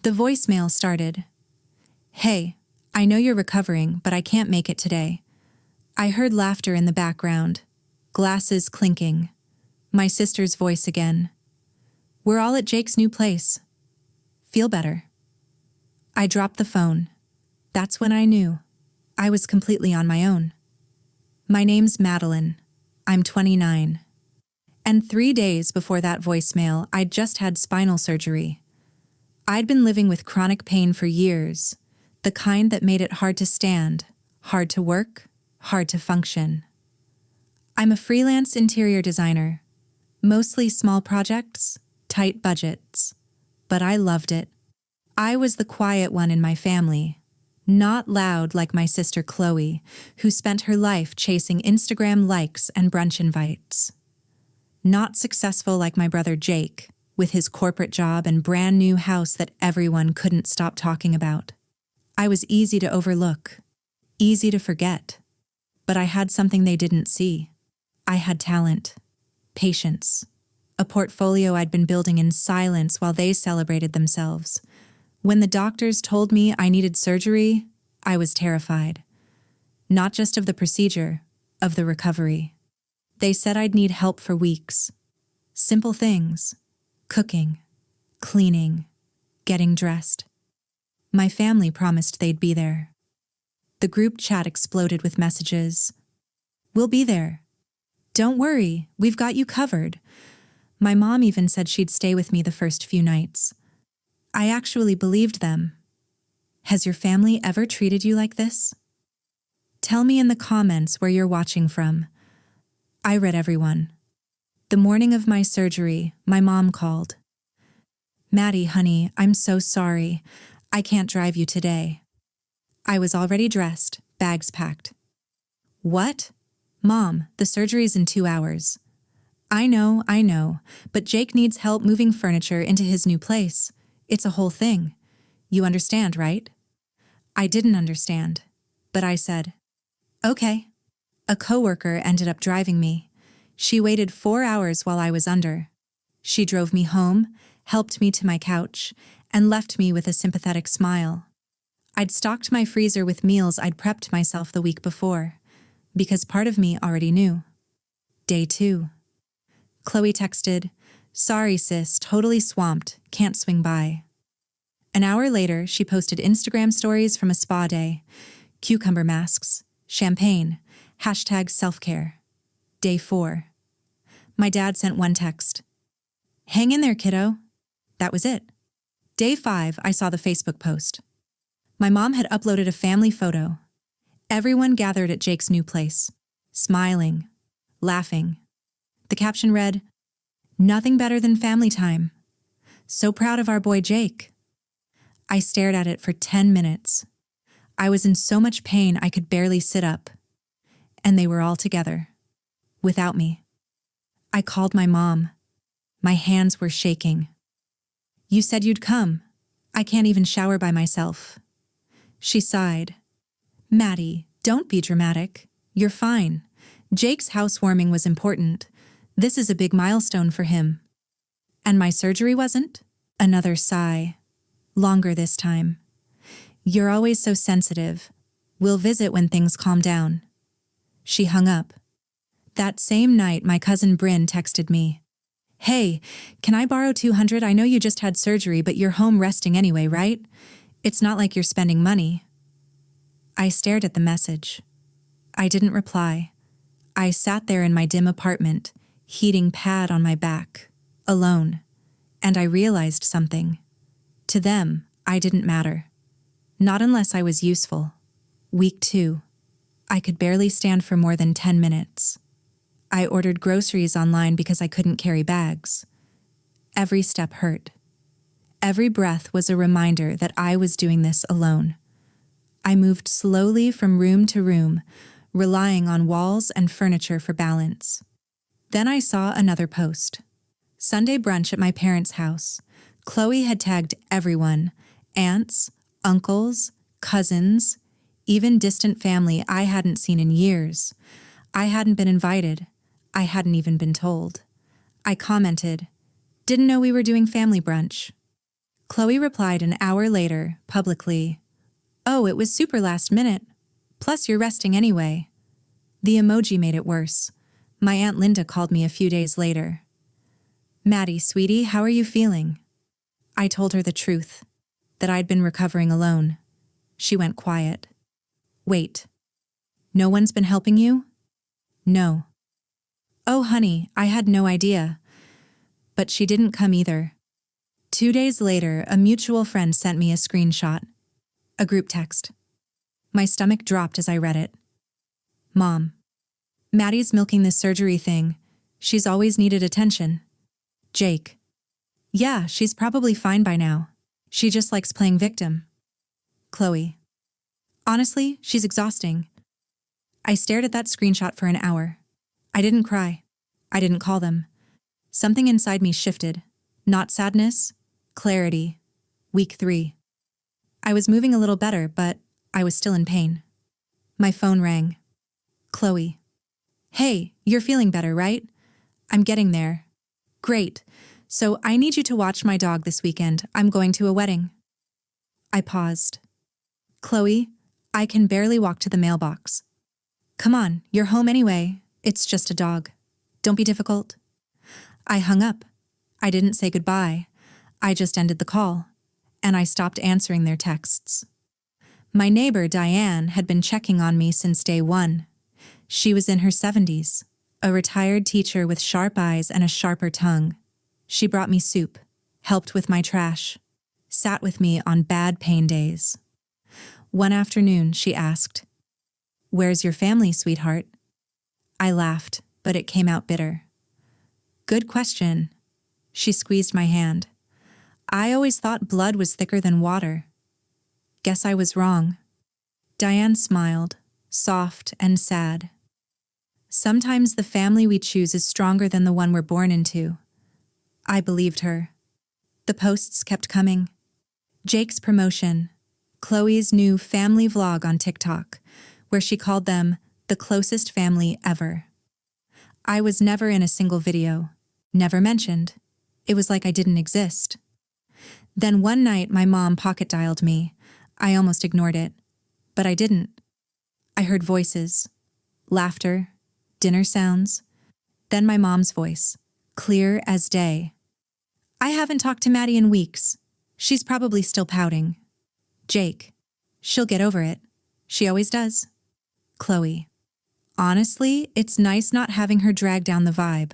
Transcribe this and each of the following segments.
The voicemail started. "Hey, I know you're recovering, but I can't make it today." I heard laughter in the background, glasses clinking. My sister's voice again. "We're all at Jake's new place. Feel better." I dropped the phone. That's when I knew. I was completely on my own. My name's Madeline. I'm 29. And 3 days before that voicemail, I'd just had spinal surgery. I'd been living with chronic pain for years, the kind that made it hard to stand, hard to work, hard to function. I'm a freelance interior designer, mostly small projects, tight budgets, but I loved it. I was the quiet one in my family, not loud like my sister Chloe, who spent her life chasing Instagram likes and brunch invites. Not successful like my brother Jake, with his corporate job and brand new house that everyone couldn't stop talking about. I was easy to overlook, easy to forget, but I had something they didn't see. I had talent, patience, a portfolio I'd been building in silence while they celebrated themselves. When the doctors told me I needed surgery, I was terrified. Not just of the procedure, of the recovery. They said I'd need help for weeks. Simple things: cooking, cleaning, getting dressed. My family promised they'd be there. The group chat exploded with messages. "We'll be there. Don't worry, we've got you covered." My mom even said she'd stay with me the first few nights. I actually believed them. Has your family ever treated you like this? Tell me in the comments where you're watching from. I read everyone. The morning of my surgery, my mom called. "Maddie, honey, I'm so sorry. I can't drive you today." I was already dressed, bags packed. "What? Mom, the surgery's in 2 hours." I know, but Jake needs help moving furniture into his new place. It's a whole thing. You understand, right? I didn't understand, but I said, "Okay." A coworker ended up driving me. She waited 4 hours while I was under. She drove me home, helped me to my couch, and left me with a sympathetic smile. I'd stocked my freezer with meals I'd prepped myself the week before, because part of me already knew. Day 2. Chloe texted, "Sorry sis, totally swamped, can't swing by." An hour later, she posted Instagram stories from a spa day, cucumber masks, champagne, #self-care. Day 4. My dad sent one text. "Hang in there, kiddo." That was it. Day 5, I saw the Facebook post. My mom had uploaded a family photo. Everyone gathered at Jake's new place, smiling, laughing. The caption read, "Nothing better than family time. So proud of our boy Jake." I stared at it for 10 minutes. I was in so much pain I could barely sit up. And they were all together, without me. I called my mom. My hands were shaking. "You said you'd come. I can't even shower by myself." She sighed. "Maddie, don't be dramatic. You're fine. Jake's housewarming was important. This is a big milestone for him." "And my surgery wasn't?" Another sigh. Longer this time. "You're always so sensitive. We'll visit when things calm down." She hung up. That same night, my cousin Bryn texted me. "Hey, can I borrow $200? I know you just had surgery, but you're home resting anyway, right? It's not like you're spending money." I stared at the message. I didn't reply. I sat there in my dim apartment, heating pad on my back, alone, and I realized something. To them, I didn't matter. Not unless I was useful. Week 2. I could barely stand for more than 10 minutes. I ordered groceries online because I couldn't carry bags. Every step hurt. Every breath was a reminder that I was doing this alone. I moved slowly from room to room, relying on walls and furniture for balance. Then I saw another post. Sunday brunch at my parents' house. Chloe had tagged everyone, aunts, uncles, cousins, even distant family I hadn't seen in years. I hadn't been invited. I hadn't even been told. I commented, "Didn't know we were doing family brunch." Chloe replied an hour later, publicly, "Oh, it was super last minute. Plus you're resting anyway." The emoji made it worse. My Aunt Linda called me a few days later. "Maddie, sweetie, how are you feeling?" I told her the truth, that I'd been recovering alone. She went quiet. "Wait. No one's been helping you?" "No." "Oh, honey, I had no idea." But she didn't come either. 2 days later, a mutual friend sent me a screenshot. A group text. My stomach dropped as I read it. "Mom, Maddie's milking this surgery thing. She's always needed attention." Jake. "Yeah, she's probably fine by now. She just likes playing victim." Chloe. "Honestly, she's exhausting." I stared at that screenshot for an hour. I didn't cry. I didn't call them. Something inside me shifted. Not sadness, clarity. Week 3. I was moving a little better, but I was still in pain. My phone rang. "Chloe. Hey, you're feeling better, right?" "I'm getting there." "Great. So I need you to watch my dog this weekend. I'm going to a wedding." I paused. "Chloe, I can barely walk to the mailbox." "Come on, you're home anyway. It's just a dog. Don't be difficult." I hung up. I didn't say goodbye. I just ended the call, and I stopped answering their texts. My neighbor, Diane, had been checking on me since day one. She was in her 70s, a retired teacher with sharp eyes and a sharper tongue. She brought me soup, helped with my trash, sat with me on bad pain days. One afternoon, she asked, "Where's your family, sweetheart?" I laughed, but it came out bitter. "Good question." She squeezed my hand. "I always thought blood was thicker than water." Guess I was wrong. Diane smiled, soft and sad. "Sometimes the family we choose is stronger than the one we're born into." I believed her. The posts kept coming. Jake's promotion, Chloe's new family vlog on TikTok, where she called them the closest family ever. I was never in a single video, never mentioned. It was like I didn't exist. Then one night my mom pocket dialed me. I almost ignored it, but I didn't. I heard voices, laughter, dinner sounds, then my mom's voice, clear as day. "I haven't talked to Maddie in weeks. She's probably still pouting." Jake. "She'll get over it. She always does." Chloe. "Honestly, it's nice not having her drag down the vibe."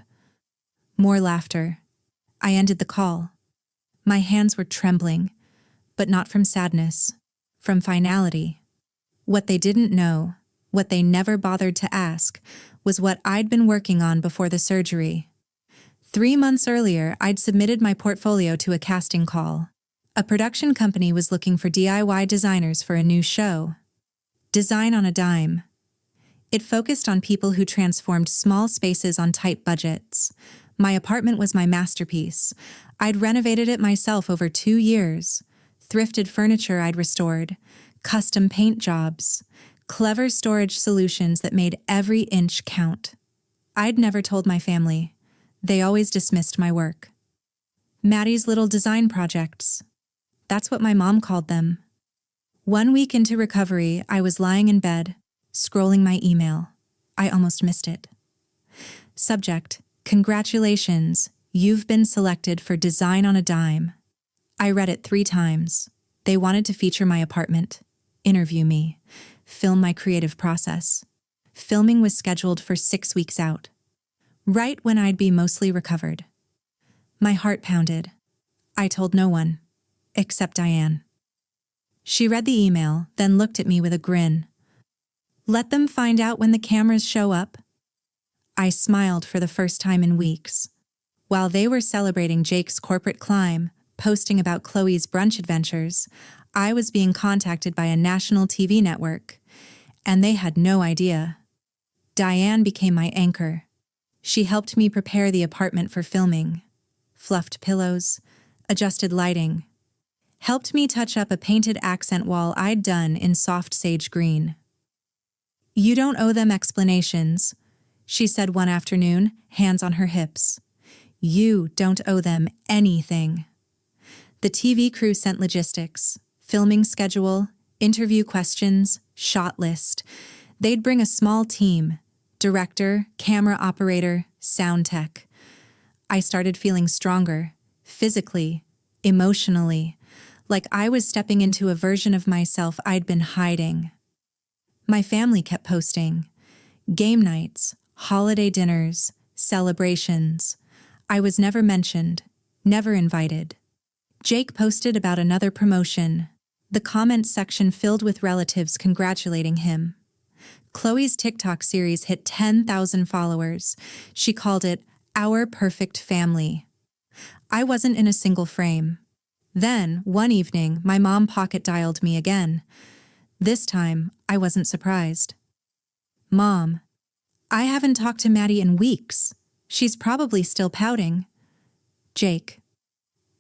More laughter. I ended the call. My hands were trembling, but not from sadness, from finality. What they didn't know, what they never bothered to ask, was what I'd been working on before the surgery. 3 months earlier, I'd submitted my portfolio to a casting call. A production company was looking for DIY designers for a new show. Design on a Dime. It focused on people who transformed small spaces on tight budgets. My apartment was my masterpiece. I'd renovated it myself over 2 years. Thrifted furniture I'd restored. Custom paint jobs. Clever storage solutions that made every inch count. I'd never told my family. They always dismissed my work. Maddie's little design projects. That's what my mom called them. 1 week into recovery, I was lying in bed, scrolling my email. I almost missed it. Subject: "Congratulations, you've been selected for Design on a Dime." I read it 3 times. They wanted to feature my apartment, interview me, film my creative process. Filming was scheduled for 6 weeks out, right when I'd be mostly recovered. My heart pounded. I told no one, except Diane. She read the email, then looked at me with a grin. "Let them find out when the cameras show up." I smiled for the first time in weeks. While they were celebrating Jake's corporate climb, posting about Chloe's brunch adventures, I was being contacted by a national TV network, and they had no idea. Diane became my anchor. She helped me prepare the apartment for filming, fluffed pillows, adjusted lighting, helped me touch up a painted accent wall I'd done in soft sage green. "You don't owe them explanations," she said one afternoon, hands on her hips. "You don't owe them anything." The TV crew sent logistics, filming schedule, interview questions, shot list. They'd bring a small team: director, camera operator, sound tech. I started feeling stronger, physically, emotionally, like I was stepping into a version of myself I'd been hiding. My family kept posting. Game nights, holiday dinners, celebrations. I was never mentioned, never invited. Jake posted about another promotion. The comments section filled with relatives congratulating him. Chloe's TikTok series hit 10,000 followers. She called it Our Perfect Family. I wasn't in a single frame. Then, one evening, my mom pocket dialed me again. This time, I wasn't surprised. "Mom, I haven't talked to Maddie in weeks. She's probably still pouting." Jake: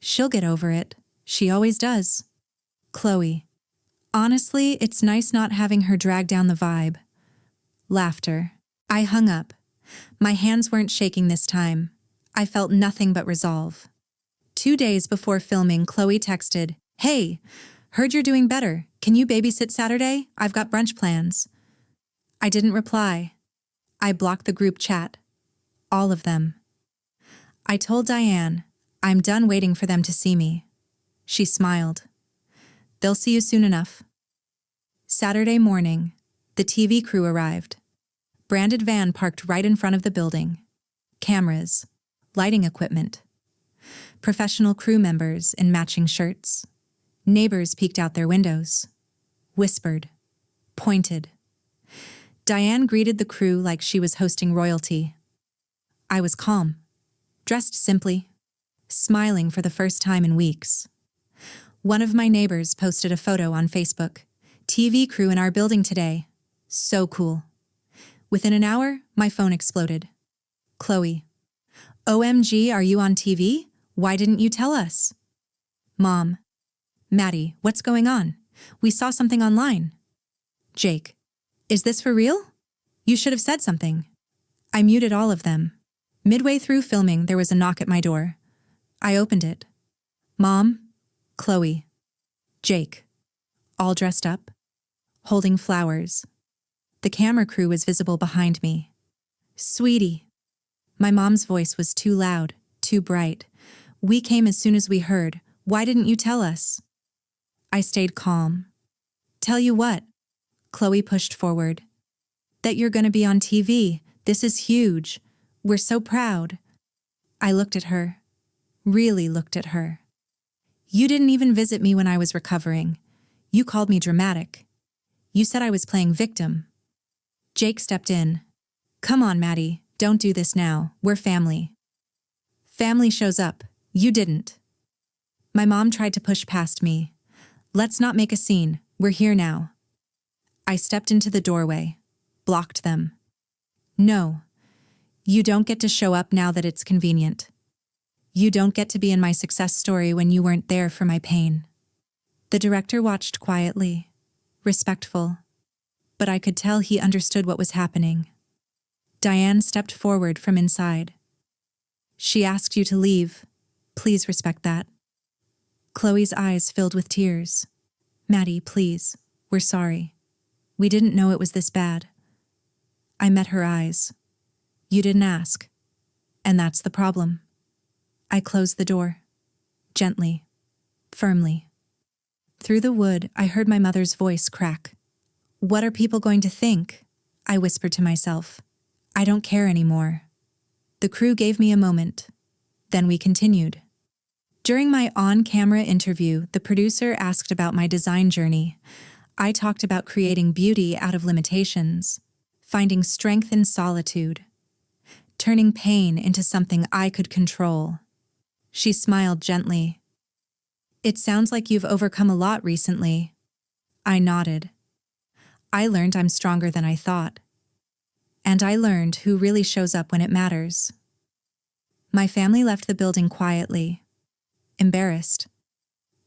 "She'll get over it. She always does." Chloe: "Honestly, it's nice not having her drag down the vibe." Laughter. I hung up. My hands weren't shaking this time. I felt nothing but resolve. 2 days before filming, Chloe texted, "Hey, heard you're doing better. Can you babysit Saturday? I've got brunch plans." I didn't reply. I blocked the group chat. All of them. I told Diane, "I'm done waiting for them to see me." She smiled. "They'll see you soon enough." Saturday morning, the TV crew arrived. Branded van parked right in front of the building. Cameras, lighting equipment. Professional crew members in matching shirts. Neighbors peeked out their windows. Whispered. Pointed. Diane greeted the crew like she was hosting royalty. I was calm, dressed simply, smiling for the first time in weeks. One of my neighbors posted a photo on Facebook. "TV crew in our building today. So cool." Within an hour, my phone exploded. Chloe: "OMG, are you on TV? Why didn't you tell us?" Mom: "Maddie, what's going on? We saw something online." Jake: "Is this for real? You should have said something." I muted all of them. Midway through filming, there was a knock at my door. I opened it. Mom, Chloe, Jake, all dressed up, holding flowers. The camera crew was visible behind me. "Sweetie." My mom's voice was too loud, too bright. "We came as soon as we heard. Why didn't you tell us?" I stayed calm. "Tell you what?" Chloe pushed forward. "That you're going to be on TV. This is huge. We're so proud." I looked at her. Really looked at her. "You didn't even visit me when I was recovering. You called me dramatic. You said I was playing victim." Jake stepped in. "Come on, Maddie. Don't do this now. We're family." "Family shows up. You didn't." My mom tried to push past me. "Let's not make a scene. We're here now." I stepped into the doorway, blocked them. "No. You don't get to show up now that it's convenient. You don't get to be in my success story when you weren't there for my pain." The director watched quietly, respectful, but I could tell he understood what was happening. Diane stepped forward from inside. "She asked you to leave. Please respect that." Chloe's eyes filled with tears. "Maddie, please. We're sorry. We didn't know it was this bad." I met her eyes. "You didn't ask. And that's the problem." I closed the door. Gently. Firmly. Through the wood, I heard my mother's voice crack. "What are people going to think?" I whispered to myself. "I don't care anymore." The crew gave me a moment. Then we continued. During my on-camera interview, the producer asked about my design journey. I talked about creating beauty out of limitations, finding strength in solitude, turning pain into something I could control. She smiled gently. "It sounds like you've overcome a lot recently." I nodded. I learned I'm stronger than I thought. And I learned who really shows up when it matters. My family left the building quietly, embarrassed.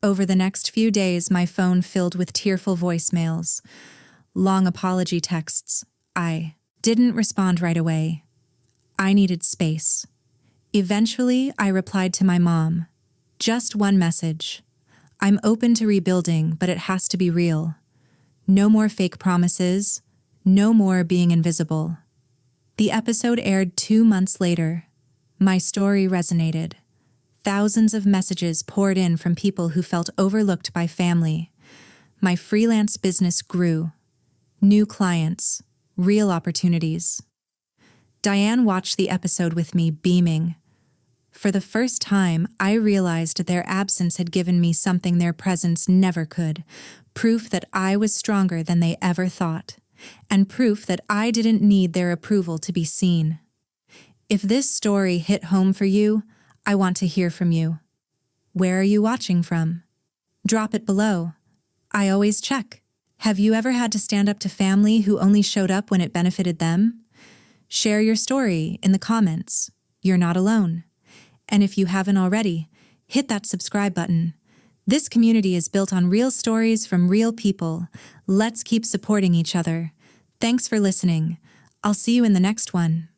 Over the next few days, my phone filled with tearful voicemails, long apology texts. I didn't respond right away. I needed space. Eventually, I replied to my mom, Just one message. I'm open to rebuilding, but it has to be real. No more fake promises. No more being invisible. The episode aired 2 months later. My story resonated. Thousands of messages poured in from people who felt overlooked by family. My freelance business grew. New clients, real opportunities. Diane watched the episode with me, beaming. For the first time, I realized their absence had given me something their presence never could, proof that I was stronger than they ever thought, and proof that I didn't need their approval to be seen. If this story hit home for you, I want to hear from you. Where are you watching from? Drop it below. I always check. Have you ever had to stand up to family who only showed up when it benefited them? Share your story in the comments. You're not alone. And if you haven't already, hit that subscribe button. This community is built on real stories from real people. Let's keep supporting each other. Thanks for listening. I'll see you in the next one.